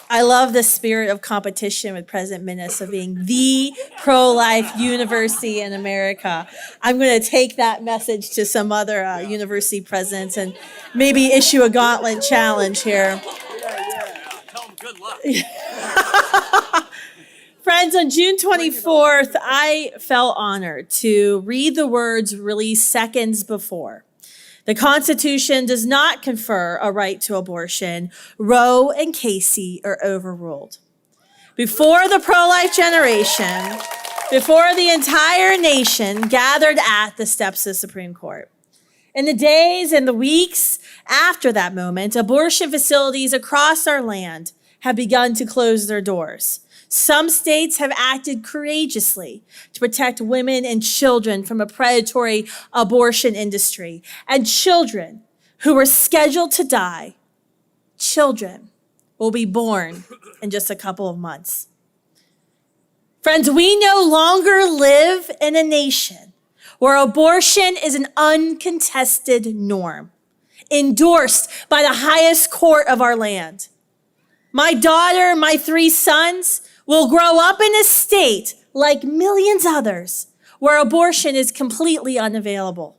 I love the spirit of competition with President Minnis of being the pro-life university in America. I'm going to take that message to some other university presidents and maybe issue a gauntlet challenge here. Tell them good luck. Friends, on June 24th, I felt honored to read the words released seconds before. The Constitution does not confer a right to abortion. Roe and Casey are overruled. Before the pro-life generation, before the entire nation gathered at the steps of the Supreme Court. In the days and the weeks after that moment, abortion facilities across our land have begun to close their doors. Some states have acted courageously to protect women and children from a predatory abortion industry. And children who were scheduled to die, children will be born in just a couple of months. Friends, we no longer live in a nation where abortion is an uncontested norm, endorsed by the highest court of our land. My daughter, my 3 sons, will grow up in a state like millions others where abortion is completely unavailable.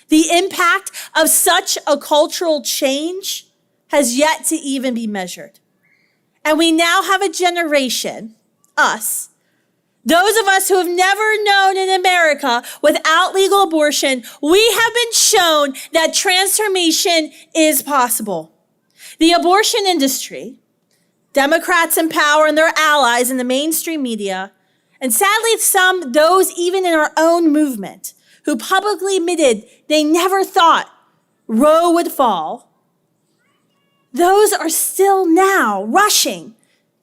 The impact of such a cultural change has yet to even be measured. And we now have a generation, us, those of us who have never known in America without legal abortion, we have been shown that transformation is possible. The abortion industry, Democrats in power and their allies in the mainstream media, and sadly those even in our own movement, who publicly admitted they never thought Roe would fall, those are still now rushing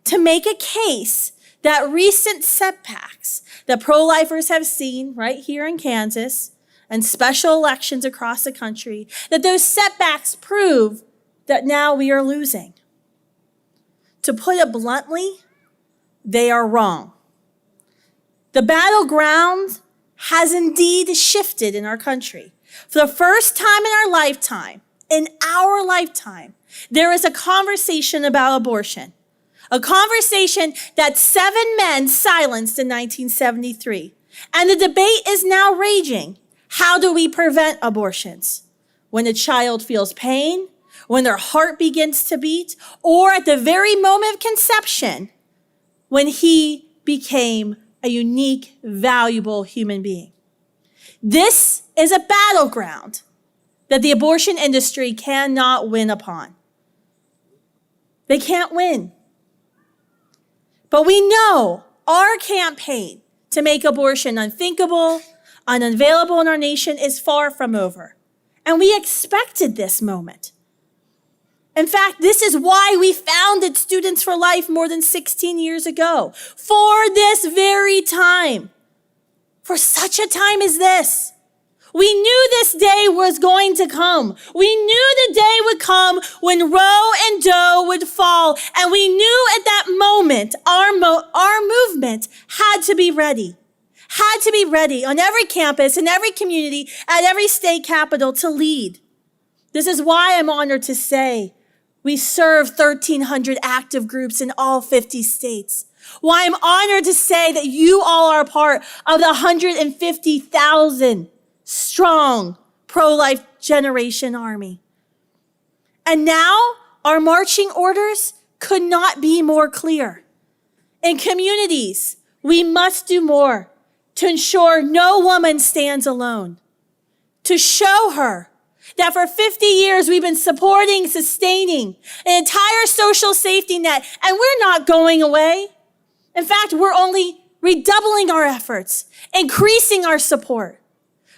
to make a case that recent setbacks that pro-lifers have seen right here in Kansas and special elections across the country, that those setbacks prove that now we are losing. To put it bluntly, they are wrong. The battleground has indeed shifted in our country. For the first time in our lifetime, there is a conversation about abortion. A conversation that 7 men silenced in 1973. And the debate is now raging. How do we prevent abortions? When a child feels pain, when their heart begins to beat, or at the very moment of conception, when he became a unique, valuable human being. This is a battleground that the abortion industry cannot win upon. They can't win. But we know our campaign to make abortion unthinkable, unavailable in our nation is far from over. And we expected this moment. In fact, this is why we founded Students for Life more than 16 years ago. For this very time. For such a time as this. We knew this day was going to come. We knew the day would come when Roe and Doe would fall. And we knew at that moment our movement had to be ready. Had to be ready on every campus, in every community, at every state capital to lead. This is why I'm honored to say we serve 1,300 active groups in all 50 states. Why I'm honored to say that you all are part of the 150,000 strong pro-life generation army. And now our marching orders could not be more clear. In communities, we must do more to ensure no woman stands alone. To show her that for 50 years we've been supporting, sustaining an entire social safety net, and we're not going away. In fact, we're only redoubling our efforts, increasing our support.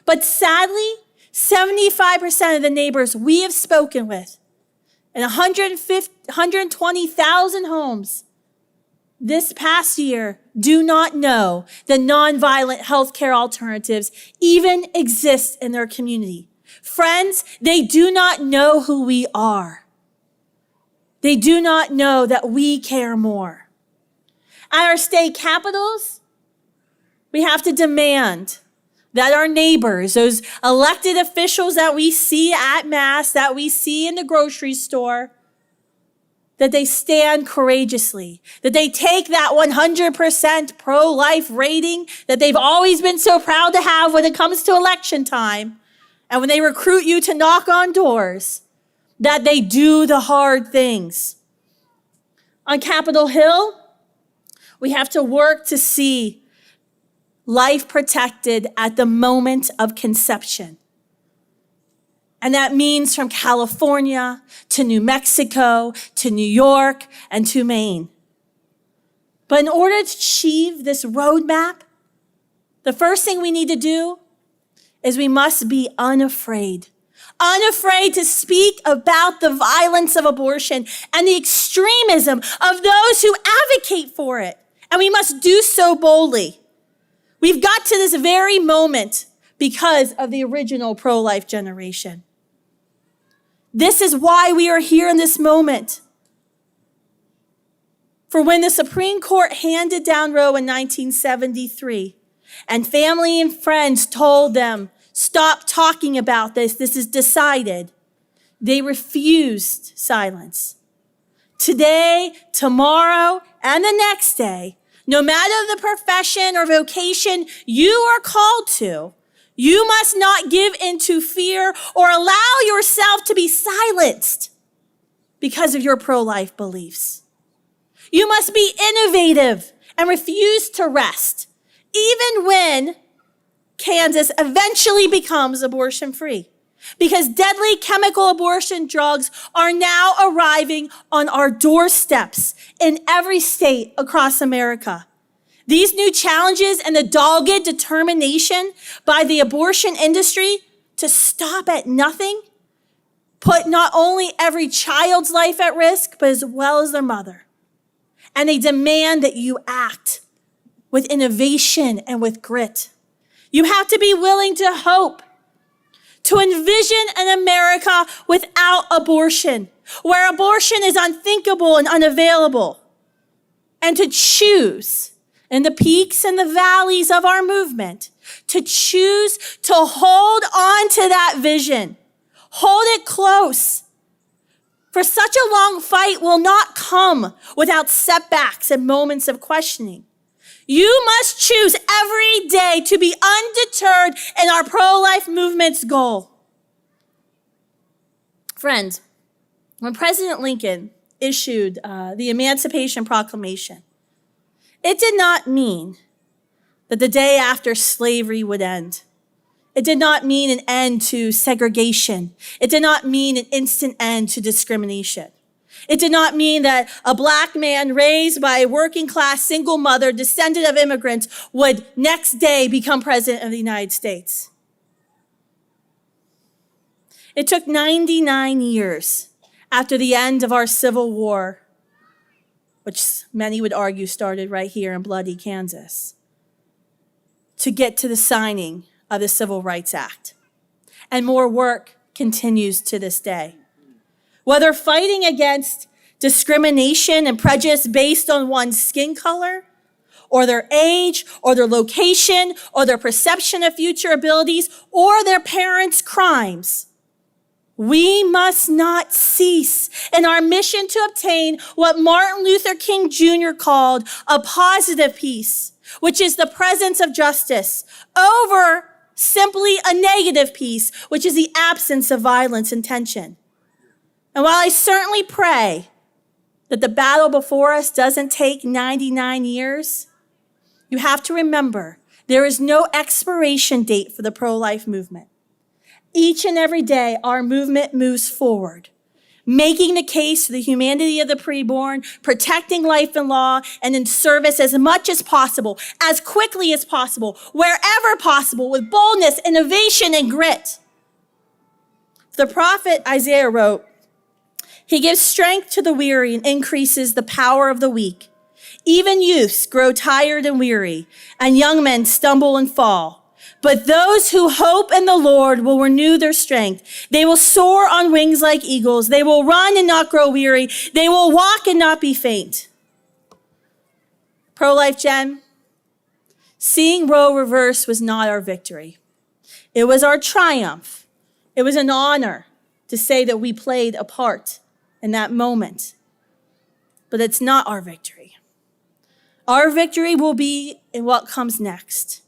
But sadly, 75% of the neighbors we have spoken with in 120,000 homes this past year do not know that nonviolent healthcare alternatives even exist in their community. Friends, they do not know who we are. They do not know that we care more. At our state capitals, we have to demand that our neighbors, those elected officials that we see at Mass, that we see in the grocery store, that they stand courageously, that they take that 100% pro-life rating that they've always been so proud to have when it comes to election time, and when they recruit you to knock on doors, that they do the hard things. On Capitol Hill, we have to work to see life protected at the moment of conception. And that means from California to New Mexico to New York and to Maine. But in order to achieve this roadmap, the first thing we need to do is we must be unafraid. Unafraid to speak about the violence of abortion and the extremism of those who advocate for it. And we must do so boldly. We've got to this very moment because of the original pro-life generation. This is why we are here in this moment. For when the Supreme Court handed down Roe in 1973, and family and friends told them, stop talking about this is decided, they refused silence. Today, tomorrow, and the next day, no matter the profession or vocation you are called to, you must not give into fear or allow yourself to be silenced because of your pro-life beliefs. You must be innovative and refuse to rest, even when Kansas eventually becomes abortion-free, because deadly chemical abortion drugs are now arriving on our doorsteps in every state across America. These new challenges and the dogged determination by the abortion industry to stop at nothing put not only every child's life at risk, but as well as their mother. And they demand that you act with innovation and with grit. You have to be willing to hope, to envision an America without abortion, where abortion is unthinkable and unavailable, and to choose in the peaks and the valleys of our movement, to choose to hold on to that vision. Hold it close. For such a long fight will not come without setbacks and moments of questioning. You must choose every day to be undeterred in our pro-life movement's goal. Friends, when President Lincoln issued the Emancipation Proclamation, it did not mean that the day after slavery would end. It did not mean an end to segregation. It did not mean an instant end to discrimination. It did not mean that a black man raised by a working class single mother, descendant of immigrants, would next day become president of the United States. It took 99 years after the end of our Civil War, which many would argue started right here in bloody Kansas, to get to the signing of the Civil Rights Act. And more work continues to this day. Whether fighting against discrimination and prejudice based on one's skin color, or their age, or their location, or their perception of future abilities, or their parents' crimes, we must not cease in our mission to obtain what Martin Luther King Jr. called a positive peace, which is the presence of justice, over simply a negative peace, which is the absence of violence and tension. And while I certainly pray that the battle before us doesn't take 99 years, you have to remember there is no expiration date for the pro-life movement. Each and every day, our movement moves forward, making the case for the humanity of the preborn, protecting life and law, and in service as much as possible, as quickly as possible, wherever possible, with boldness, innovation, and grit. The prophet Isaiah wrote, "He gives strength to the weary and increases the power of the weak. Even youths grow tired and weary, and young men stumble and fall. But those who hope in the Lord will renew their strength. They will soar on wings like eagles. They will run and not grow weary. They will walk and not be faint." Pro-life Gen, seeing Roe reversed was not our victory. It was our triumph. It was an honor to say that we played a part in that moment. but it's not our victory. Our victory will be in what comes next,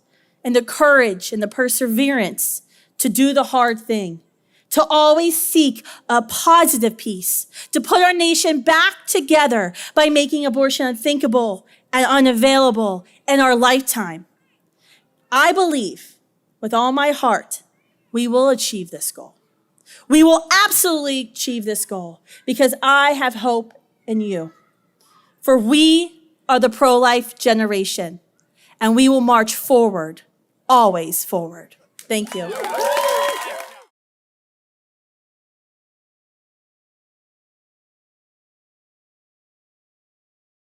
and the courage and the perseverance to do the hard thing, to always seek a positive peace, to put our nation back together by making abortion unthinkable and unavailable in our lifetime. I believe with all my heart, we will achieve this goal. We will absolutely achieve this goal because I have hope in you. For we are the pro-life generation, and we will march forward, always forward. Thank you.